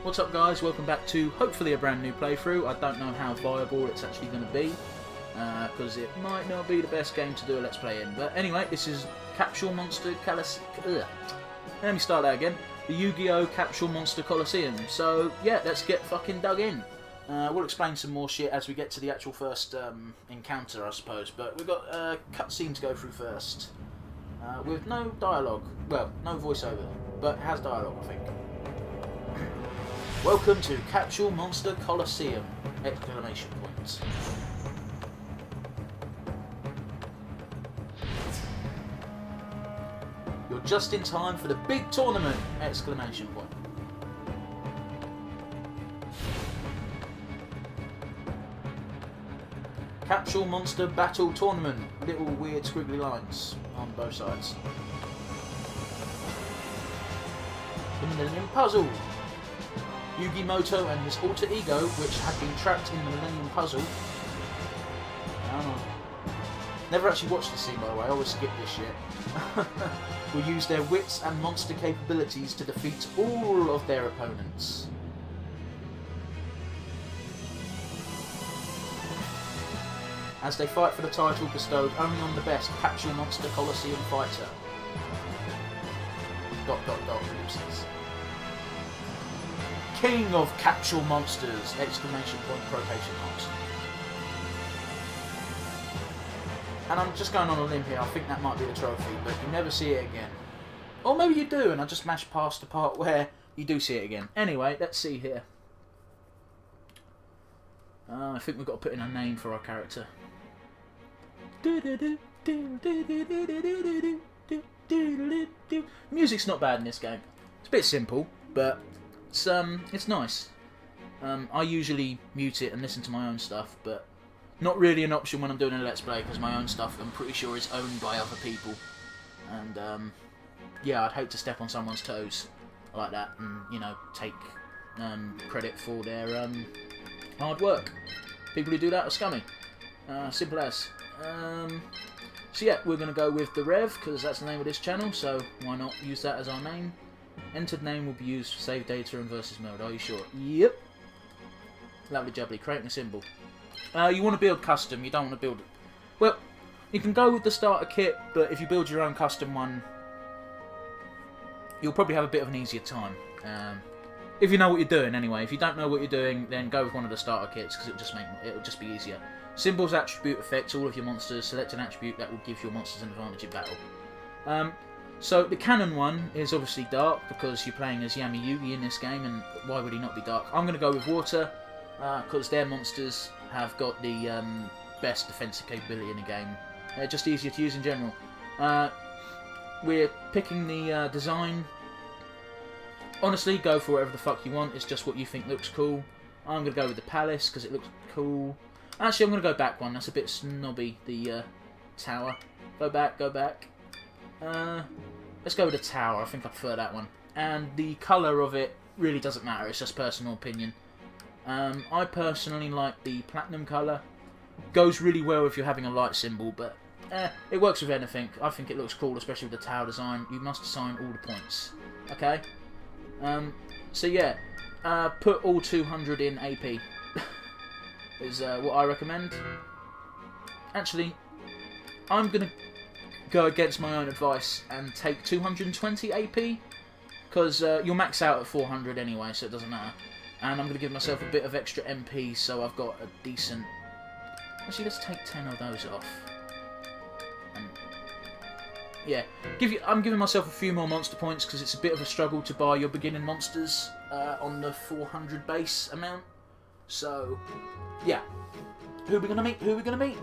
What's up guys, welcome back to hopefully a brand new playthrough. I don't know how viable it's actually going to be, because it might not be the best game to do a Let's Play in. But anyway, this is Capsule Monster Coliseum. Let me start that again. The Yu-Gi-Oh Capsule Monster Coliseum. So yeah, let's get fucking dug in. We'll explain some more shit as we get to the actual first encounter, I suppose. But we've got a cutscene to go through first. With no dialogue. Well, no voiceover, but has dialogue, I think. Welcome to Capsule Monster Coliseum! Exclamation points. You're just in time for the big tournament! Exclamation point. Capsule Monster Battle Tournament. Little weird squiggly lines on both sides. The Millennium Puzzle. Yu-Gi-Moto and his alter ego, which had been trapped in the Millennium Puzzle. Never actually watched this scene, by the way. I always skip this shit. Will use their wits and monster capabilities to defeat all of their opponents. As they fight for the title bestowed only on the best Capsule Monster Coliseum fighter. ... ellipses. King of Capsule Monsters! Exclamation point, quotation marks. And I'm just going on a limb here, I think that might be the trophy, but you never see it again. Or maybe you do, and I just mashed past the part where you do see it again. Anyway, let's see here. I think we've got to put in a name for our character. Music's not bad in this game. It's a bit simple, but it's nice. I usually mute it and listen to my own stuff, but not really an option when I'm doing a Let's Play, because my own stuff I'm pretty sure is owned by other people. And yeah, I'd hate to step on someone's toes like that and, you know, take credit for their hard work. People who do that are scummy. Simple as. So yeah, we're going to go with the Rev, because that's the name of this channel, so why not use that as our name. Entered name will be used for save data and versus mode. Are you sure? Yep. Lovely jubbly. Creating a symbol. You want to build custom. You don't want to build... Well, you can go with the starter kit, but if you build your own custom one, you'll probably have a bit of an easier time. If you know what you're doing, anyway. If you don't know what you're doing, then go with one of the starter kits, because it'll just be easier. Symbols attribute affects all of your monsters. Select an attribute that will give your monsters an advantage in battle. So the canon one is obviously dark, because you're playing as Yami Yugi in this game, and why would he not be dark? I'm going to go with water, because their monsters have got the best defensive capability in the game. They're just easier to use in general. We're picking the design. Honestly, go for whatever the fuck you want. It's just what you think looks cool. I'm going to go with the palace, because it looks cool. Actually, I'm going to go back one. That's a bit snobby, the tower. Go back, go back. Let's go with the tower. I think I prefer that one. And the colour of it really doesn't matter. It's just personal opinion. I personally like the platinum colour. Goes really well if you're having a light symbol, but it works with anything. I think it looks cool, especially with the tower design. You must assign all the points. Okay? So yeah, put all 200 in AP. Is what I recommend. Actually, I'm going to go against my own advice and take 220 AP, because you'll max out at 400 anyway, so it doesn't matter. And I'm going to give myself a bit of extra MP, so I've got a decent... Actually, let's take 10 of those off. And yeah, I'm giving myself a few more monster points, because it's a bit of a struggle to buy your beginning monsters on the 400 base amount. So, yeah. Who are we going to meet? Who are we going to meet?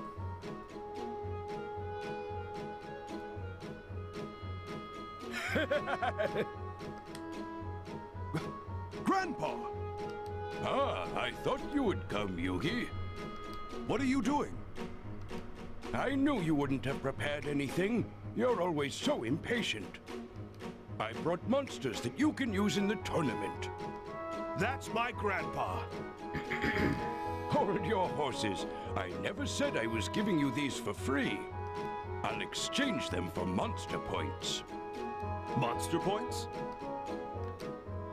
Grandpa! Ah, I thought you would come, Yugi. What are you doing? I knew you wouldn't have prepared anything. You're always so impatient. I brought monsters that you can use in the tournament. That's my grandpa. Hold your horses. I never said I was giving you these for free. I'll exchange them for monster points. Monster points?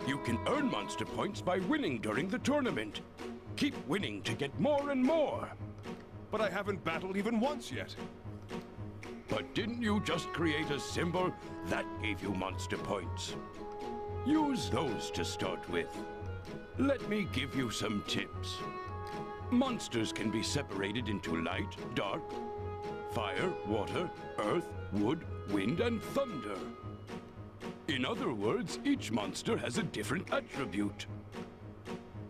You can earn monster points by winning during the tournament. Keep winning to get more and more. But I haven't battled even once yet. But didn't you just create a symbol that gave you monster points? Use those to start with. Let me give you some tips. Monsters can be separated into light, dark, fire, water, earth, wood, wind, and thunder. In other words, each monster has a different attribute.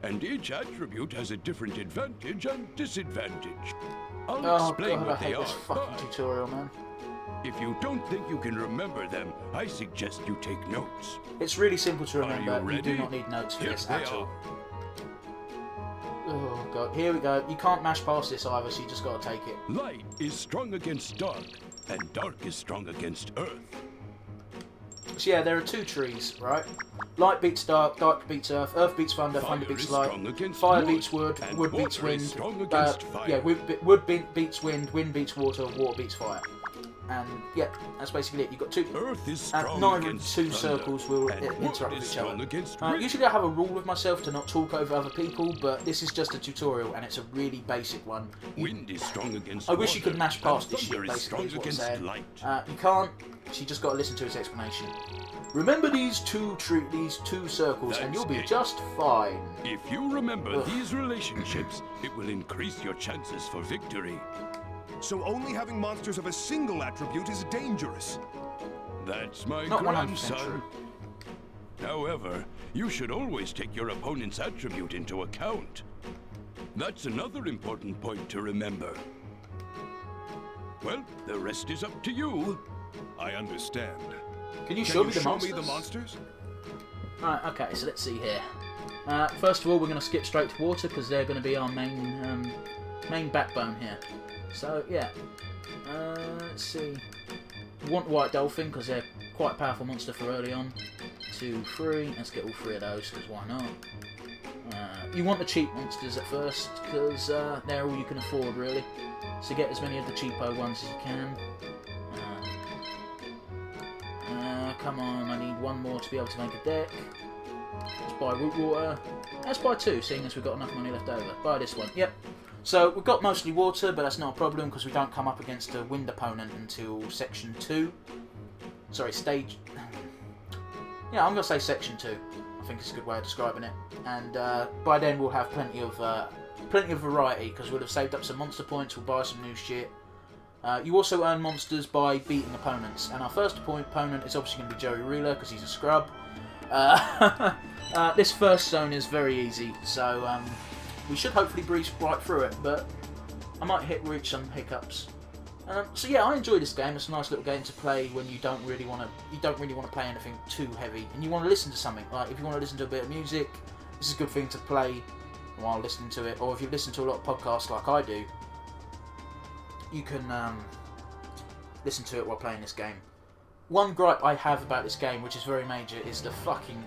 And each attribute has a different advantage and disadvantage. I'll explain what they are. This fucking tutorial, man. If you don't think you can remember them, I suggest you take notes. It's really simple to remember. Are you ready? You do not need notes for Here this they at all. are. Oh god, here we go. You can't mash past this either, so you just got to take it. Light is strong against dark, and dark is strong against earth. So yeah, there are two trees, right? Light beats dark, dark beats earth, earth beats thunder, thunder Fire beats is light, strong against fire wood, beats wood, and wood beats water is wind. strong against fire. Yeah, wood beats wind beats water, water beats fire. And yeah, that's basically it. You've got two. Earth is strong neither of against two thunder, circles will and wood interact is with each strong other. against wind. Usually I have a rule with myself to not talk over other people, but this is just a tutorial and it's a really basic one. Wind is strong against I wish you water, could mash past and this thunder shit, is strong basically, is what I'm against saying. light. You can't, so you just got to listen to his explanation. Remember these two circles and That's you'll be it. just fine. If you remember Ugh. these relationships, it will increase your chances for victory. So only having monsters of a single attribute is dangerous. That's my Not 100% grandson. true. However, you should always take your opponent's attribute into account. That's another important point to remember. Well, the rest is up to you. I understand. Can you Can show you me the show monsters? me the monsters? Right, okay, so let's see here. First of all, we're going to skip straight to water because they're going to be our main backbone here. So, yeah. Let's see. We want White Dolphin because they're quite a powerful monster for early on. 2, 3. Let's get all 3 of those because why not? You want the cheap monsters at first because they're all you can afford, really. So get as many of the cheapo ones as you can. Come on, I need one more to be able to make a deck. Let's buy root water. Let's buy 2, seeing as we've got enough money left over. Buy this one. Yep. So we've got mostly water, but that's not a problem because we don't come up against a wind opponent until section 2. Sorry, stage. Yeah, I'm gonna say section 2. I think it's a good way of describing it. And by then we'll have plenty of variety because we'll have saved up some monster points. We'll buy some new shit. You also earn monsters by beating opponents, and our first opponent is obviously going to be Jerry Ruler because he's a scrub. This first zone is very easy, so we should hopefully breeze right through it, but I might reach some hiccups. So yeah, I enjoy this game. It's a nice little game to play when you don't really want to play anything too heavy, and you want to listen to something. Like if you want to listen to a bit of music, this is a good thing to play while listening to it. Or if you listen to a lot of podcasts like I do, you can listen to it while playing this game. One gripe I have about this game, which is very major, is the fucking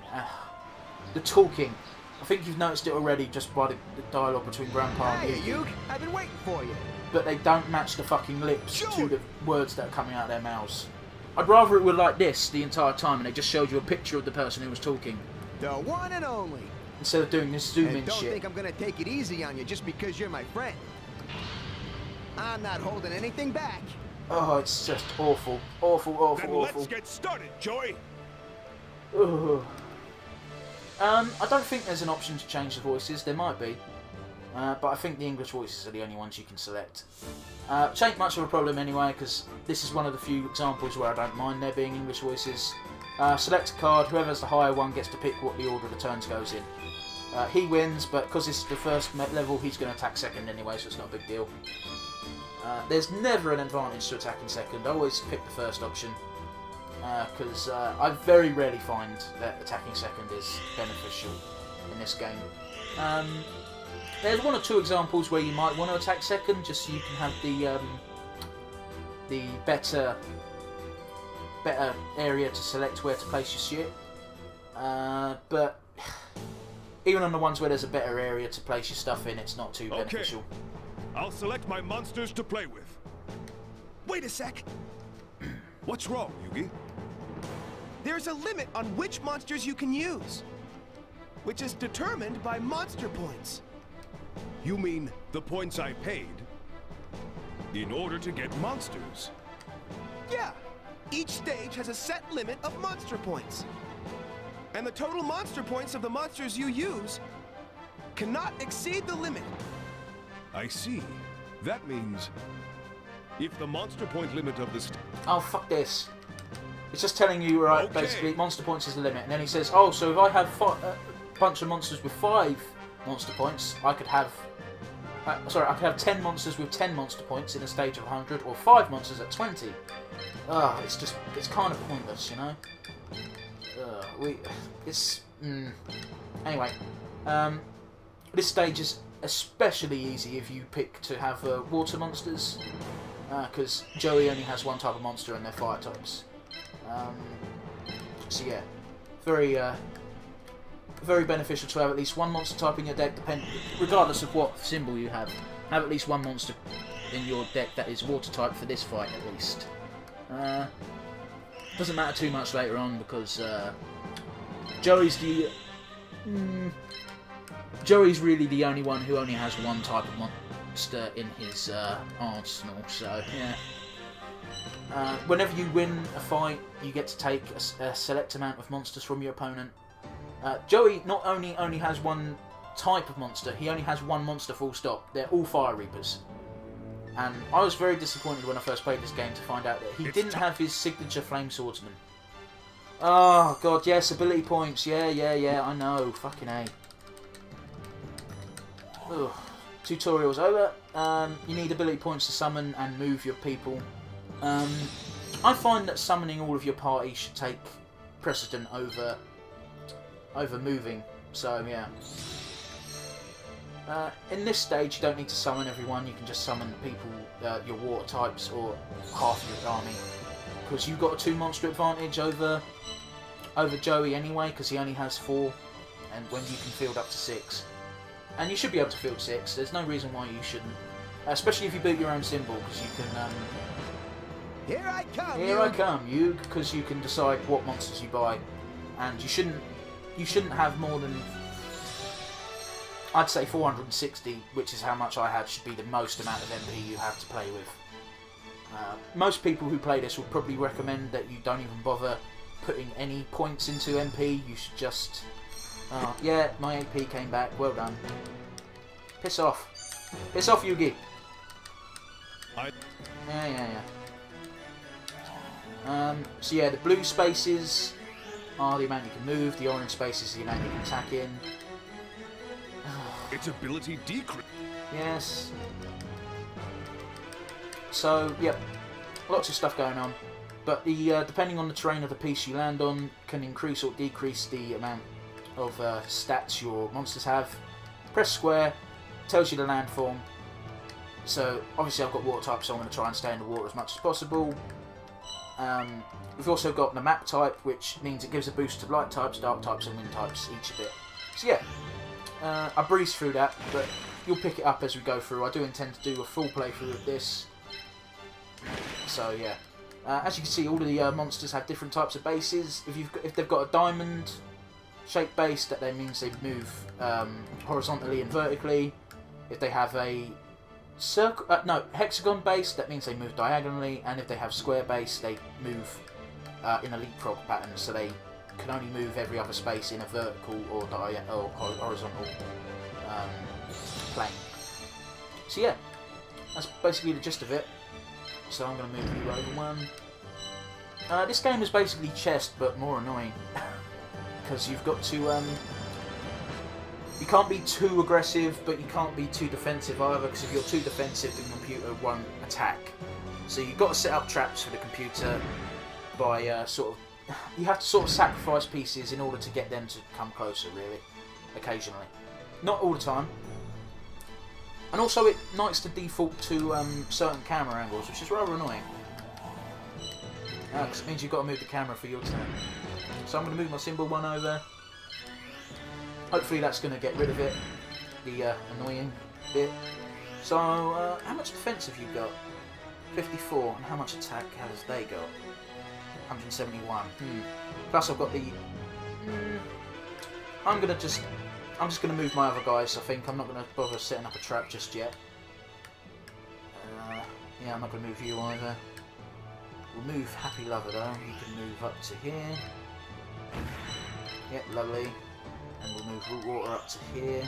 the talking. I think you've noticed it already just by the dialogue between Grandpa and Hey, Yugi. I've been waiting for you. But they don't match the fucking lips to the words that are coming out of their mouths. I'd rather it were like this the entire time and they just showed you a picture of the person who was talking. The one and only. Instead of doing this zoom in And don't shit. think I'm gonna take it easy on you just because you're my friend. I'm not holding anything back. Oh, it's just awful. Awful, awful, Then awful. let's get started, Joey. Ugh. I don't think there's an option to change the voices. There might be. But I think the English voices are the only ones you can select. Which ain't much of a problem anyway, because this is one of the few examples where I don't mind there being English voices. Select a card, whoever has the higher one gets to pick what the order of the turns goes in. He wins, but because this is the first level, he's going to attack second anyway, so it's not a big deal. There's never an advantage to attacking second. I always pick the first option, because I very rarely find that attacking second is beneficial in this game. There's 1 or 2 examples where you might want to attack second, just so you can have the better area to select where to place your shit. But even on the ones where there's a better area to place your stuff in, it's not too beneficial. I'll select my monsters to play with. Wait a sec. What's wrong, Yugi? There's a limit on which monsters you can use. which is determined by monster points. You mean the points I paid? In order to get monsters? Yeah. Each stage has a set limit of monster points. And the total monster points of the monsters you use cannot exceed the limit. I see. That means if the monster point limit of the Oh, fuck this. It's just telling you, right, Okay. basically, monster points is the limit. And then he says, oh, so if I have a bunch of monsters with 5 monster points, I could have... sorry, I could have 10 monsters with 10 monster points in a stage of 100, or 5 monsters at 20. It's kind of pointless, you know? Anyway, this stage is especially easy if you pick to have water monsters, because Joey only has one type of monster and they're fire types. So yeah, very beneficial to have at least one monster type in your deck, regardless of what symbol you have. Have at least one monster in your deck that is water type for this fight, at least. Doesn't matter too much later on because Joey's really the only one who only has one type of monster in his arsenal. So yeah. Whenever you win a fight, you get to take a select amount of monsters from your opponent. Joey not only has one type of monster, he only has one monster full stop. They're all Fire Reapers. And I was very disappointed when I first played this game to find out that he didn't have his signature Flame Swordsman. Oh god, yes, ability points. Yeah, I know. Fucking A. Ugh. Tutorial's over. You need ability points to summon and move your people. I find that summoning all of your party should take precedent over moving, so yeah. In this stage you don't need to summon everyone, you can just summon the people, your water types or half your army, because you've got a 2 monster advantage over Joey anyway, because he only has 4, and when you can field up to 6. And you should be able to field 6, there's no reason why you shouldn't, especially if you build your own symbol, because you can... Here I come! Here I come, you, because you can decide what monsters you buy, and you shouldn't have more than, I'd say 460, which is how much I had, should be the most amount of MP you have to play with. Most people who play this would probably recommend that you don't even bother putting any points into MP, you should just... yeah, my AP came back, well done. Piss off. Piss off, Yugi! Yeah. So yeah, the blue spaces are the amount you can move, the orange spaces are the amount you can attack in. its ability decrease. Yes. So, yep, lots of stuff going on. But the depending on the terrain of the piece you land on can increase or decrease the amount of stats your monsters have. Press square, tells you the landform. So, obviously I've got water type, so I'm going to try and stay in the water as much as possible. We've also got the map type, which means it gives a boost to light types, dark types and wind types each a bit. So yeah, I breeze through that, but you'll pick it up as we go through. I do intend to do a full playthrough of this. So yeah, as you can see, all of the monsters have different types of bases. If they've got a diamond shaped base, that then means they move horizontally and vertically. If they have a hexagon base, that means they move diagonally, and if they have square base, they move in a leapfrog pattern, so they can only move every other space in a vertical or horizontal plane. So yeah, that's basically the gist of it. So I'm going to move you over one. This game is basically chess, but more annoying, because you've got to... you can't be too aggressive, but you can't be too defensive either, because if you're too defensive, the computer won't attack. So you've got to set up traps for the computer by you have to sort of sacrifice pieces in order to get them to come closer, really, occasionally. Not all the time. And also it likes to default to certain camera angles, which is rather annoying. Because it means you've got to move the camera for your turn. So I'm going to move my symbol one over. Hopefully that's going to get rid of it, the annoying bit. So, how much defense have you got? 54, and how much attack has they got? 171. Plus I've got the... I'm just gonna move my other guys. I think I'm not gonna bother setting up a trap just yet. Yeah, I'm not gonna move you either. We'll move Happy Lover though. You can move up to here. Yep, lovely. And we'll move Root Water up to here.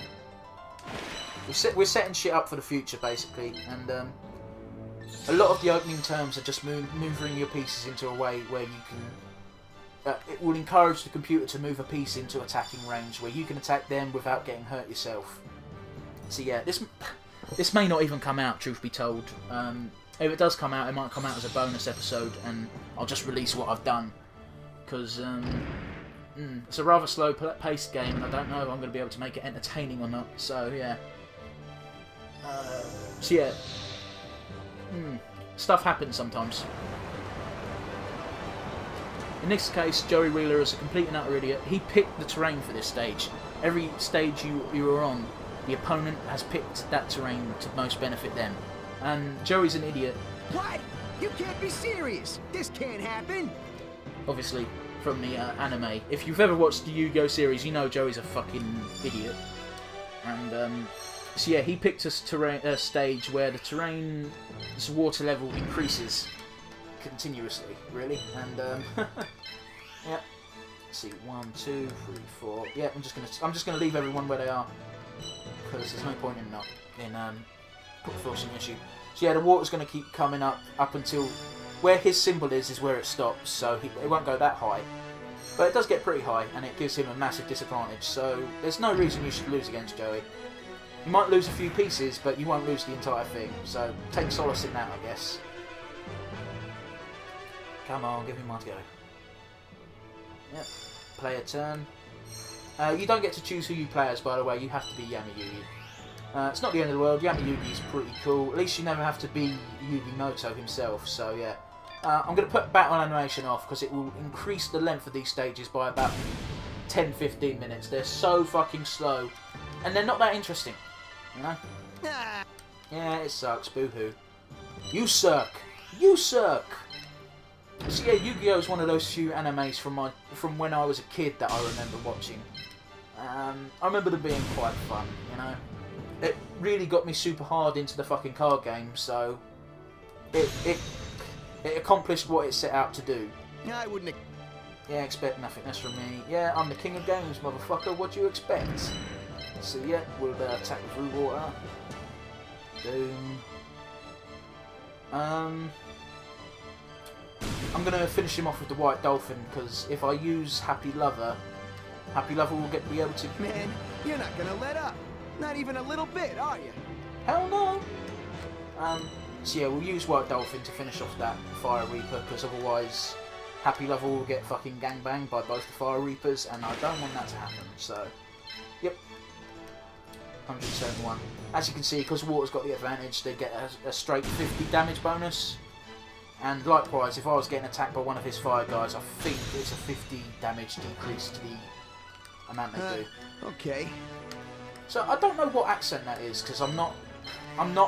We're setting shit up for the future basically, and a lot of the opening terms are just moving your pieces into a way where you can. It will encourage the computer to move a piece into attacking range where you can attack them without getting hurt yourself. So yeah, this may not even come out, truth be told. If it does come out, it might come out as a bonus episode, and I'll just release what I've done. Because it's a rather slow-paced game, and I don't know if I'm going to be able to make it entertaining or not. So yeah. Stuff happens sometimes. In this case, Joey Wheeler is a complete and utter idiot. He picked the terrain for this stage. Every stage you were on, the opponent has picked that terrain to most benefit them. And Joey's an idiot. What? You can't be serious. This can't happen. Obviously, from the anime. If you've ever watched the Yu-Gi-Oh series, you know Joey's a fucking idiot. And so yeah, he picked a stage where the terrain's water level increases continuously, really. And yeah. Let's see, 1, 2, 3, 4. Yeah, I'm just gonna leave everyone where they are because there's no point in forcing the issue. So yeah, the water's going to keep coming up until where his symbol is where it stops, so it won't go that high. But it does get pretty high, and it gives him a massive disadvantage, so there's no reason you should lose against Joey. You might lose a few pieces, but you won't lose the entire thing, so take solace in that, I guess. Come on, give me one to go. Yep, play a turn. You don't get to choose who you play as, by the way, you have to be Yami-Yugi. It's not the end of the world. Yami-Yugi's pretty cool. At least you never have to be Yugi Noto himself. So yeah, I'm going to put battle animation off because it will increase the length of these stages by about 10-15 minutes. They're so fucking slow, and they're not that interesting. You know? Yeah, it sucks. Boo-hoo. You suck. You suck. So yeah, Yu-Gi-Oh is one of those few animes from when I was a kid that I remember watching. I remember them being quite fun. You know. It really got me super hard into the fucking card game, so it accomplished what it set out to do. I wouldn't. Yeah, expect nothing less from me. Yeah, I'm the king of games, motherfucker. What do you expect? So yeah, we'll attack with Root Water. Boom. I'm gonna finish him off with the White Dolphin because if I use Happy Lover will be able to. Man, you're not gonna let up. Not even a little bit, are you? Hell no! So yeah, we'll use White Dolphin to finish off that Fire Reaper, because otherwise Happy Lover will get fucking gangbanged by both the Fire Reapers, and I don't want that to happen, so... Yep. 171. As you can see, because Water's got the advantage, they get a straight 50 damage bonus. And likewise, if I was getting attacked by one of his fire guys, I think it's a 50 damage decrease to the amount they do. Okay. So I don't know what accent that is because I'm not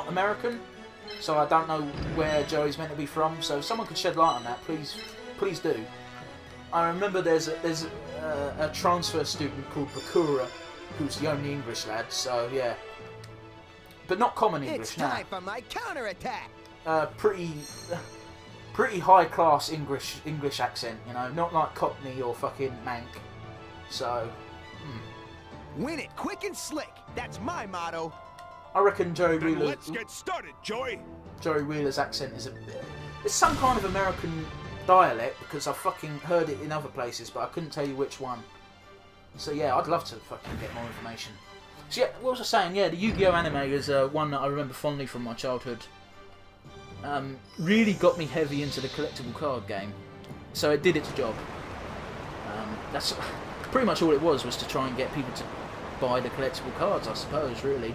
American, so I don't know where Joey's meant to be from. So if someone could shed light on that, please do. I remember there's a transfer student called Bakura who's the only English lad. So yeah, but not common English. It's time for my counterattack. Pretty high class English accent, you know, not like Cockney or fucking Manc. So. Win it quick and slick. That's my motto. I reckon Joey Wheeler. Let's get started, Joey. Joey Wheeler's accent is it's some kind of American dialect because I've fucking heard it in other places, but I couldn't tell you which one. So yeah, I'd love to fucking get more information. So yeah, what was I saying? Yeah, the Yu-Gi-Oh anime is one that I remember fondly from my childhood. Really got me heavy into the collectible card game, so it did its job. That's pretty much all it was to try and get people to buy the collectible cards, I suppose, really.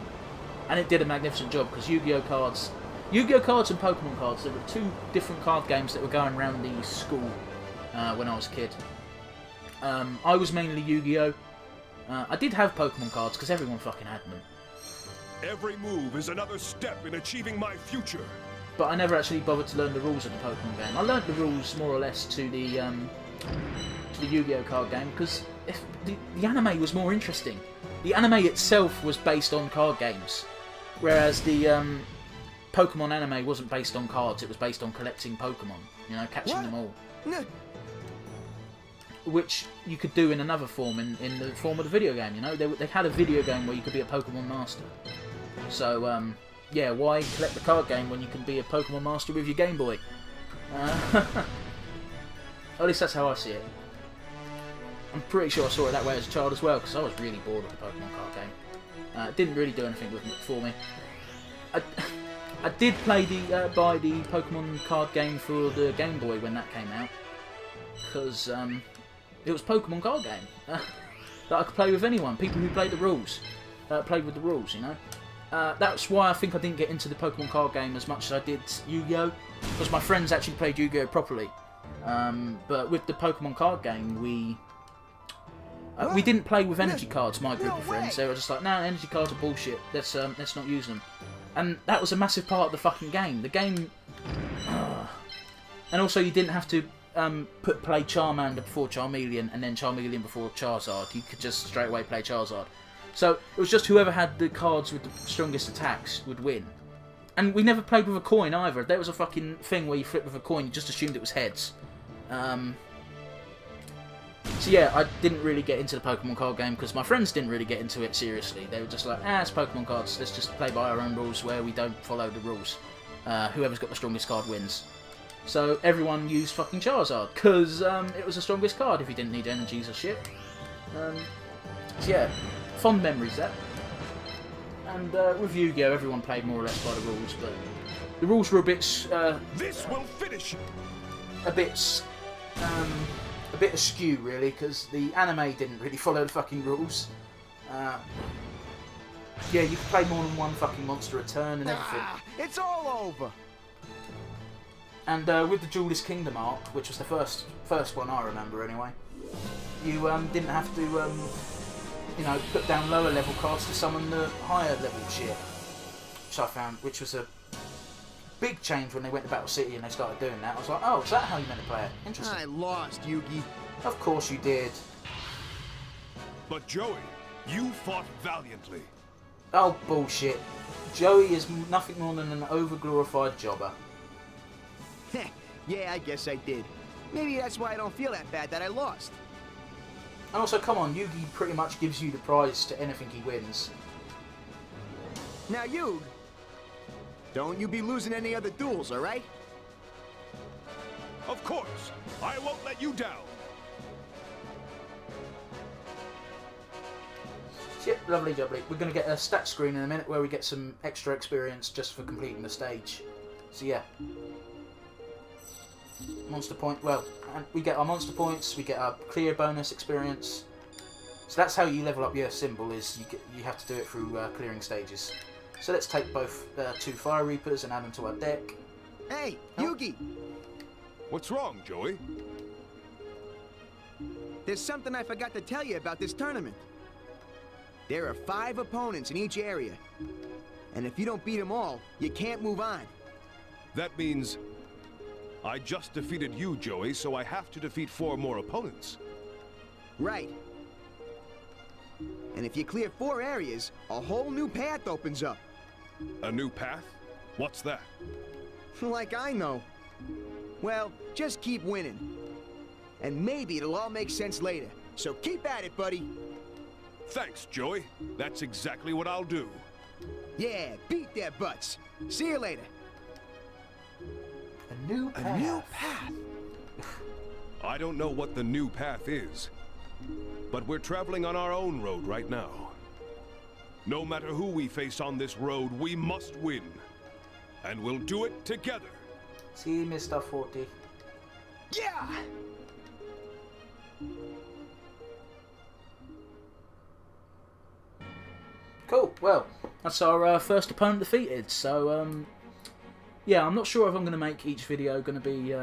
And it did a magnificent job because Yu-Gi-Oh cards and Pokemon cards, there were two different card games that were going around the school when I was a kid. I was mainly Yu-Gi-Oh. I did have Pokemon cards because everyone fucking had them. Every move is another step in achieving my future. But I never actually bothered to learn the rules of the Pokemon game. I learned the rules more or less to the the Yu-Gi-Oh card game because the anime was more interesting. The anime itself was based on card games, whereas the Pokemon anime wasn't based on cards. It was based on collecting Pokemon, you know, catching them all. Which you could do in another form, in the form of the video game, you know. They had a video game where you could be a Pokemon master. So, yeah, why collect the card game when you can be a Pokemon master with your Game Boy? At least that's how I see it. I'm pretty sure I saw it that way as a child as well, because I was really bored of the Pokemon card game. It didn't really do anything for me. I did play buy the Pokemon card game for the Game Boy when that came out, because it was a Pokemon card game that I could play with anyone. People who played the rules, played with the rules, you know. That's why I think I didn't get into the Pokemon card game as much as I did Yu-Gi-Oh, because my friends actually played Yu-Gi-Oh properly. But with the Pokemon card game, we didn't play with energy cards. My group of friends, they were just like, "No, energy cards are bullshit. Let's not use them." And that was a massive part of the fucking game. The game, and also you didn't have to play Charmander before Charmeleon and then Charmeleon before Charizard. You could just straight away play Charizard. So it was just whoever had the cards with the strongest attacks would win. And we never played with a coin either. There was a fucking thing where you flip with a coin, you just assumed it was heads. So yeah, I didn't really get into the Pokemon card game because my friends didn't really get into it seriously. They were just like, it's Pokemon cards, let's just play by our own rules where we don't follow the rules. Whoever's got the strongest card wins. So everyone used fucking Charizard because it was the strongest card if you didn't need energies or shit. So yeah, fond memories that. And with Yu-Gi-Oh, everyone played more or less by the rules, but the rules were a bit. This will finish. A bit askew, really, because the anime didn't really follow the fucking rules. Yeah, you could play more than one fucking monster a turn and everything. It's all over. And with the Duelist Kingdom arc, which was the first one I remember anyway, you didn't have to, you know, put down lower level cards to summon the higher level shit, which I found, which was a big change when they went to Battle City and they started doing that. I was like, oh, is that how you meant to play it? Interesting. I lost, Yugi. Of course you did. But Joey, you fought valiantly. Oh, bullshit. Joey is nothing more than an over-glorified jobber. Yeah, I guess I did. Maybe that's why I don't feel that bad that I lost. And also, come on, Yugi pretty much gives you the prize to anything he wins. Now you, don't you be losing any other duels, alright? Of course, I won't let you down. Yep, lovely jubbly. We're going to get a stat screen in a minute where we get some extra experience just for completing the stage. So yeah. Monster point, well, and we get our monster points, we get our clear bonus experience. So that's how you level up your symbol, is you have to do it through clearing stages. So let's take both 2 Fire Reapers and add them to our deck. Hey, Oh. Yugi! What's wrong, Joey? There's something I forgot to tell you about this tournament. There are 5 opponents in each area. And if you don't beat them all, you can't move on. That means I just defeated you, Joey, so I have to defeat 4 more opponents. Right. And if you clear 4 areas, a whole new path opens up. A new path? What's that? Like I know. Well, just keep winning. And maybe it'll all make sense later. So keep at it, buddy. Thanks, Joey. That's exactly what I'll do. Yeah, beat their butts. See you later. A new path. A new path? I don't know what the new path is, but we're traveling on our own road right now. No matter who we face on this road, we must win. And we'll do it together. See, Mr. 40. Yeah! Cool, well, that's our first opponent defeated, so, yeah, I'm not sure if I'm going to make each video going to be,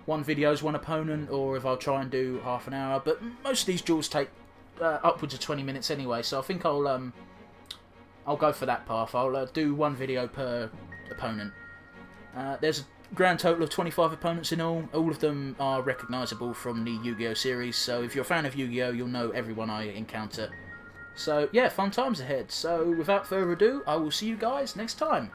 1 video's 1 opponent, or if I'll try and do half an hour, but most of these duels take upwards of 20 minutes anyway, so I think I'll go for that path. I'll do 1 video per opponent. There's grand total of 25 opponents in all. All of them are recognisable from the Yu-Gi-Oh series, so if you're a fan of Yu-Gi-Oh, you'll know everyone I encounter. So yeah, fun times ahead. So without further ado, I will see you guys next time.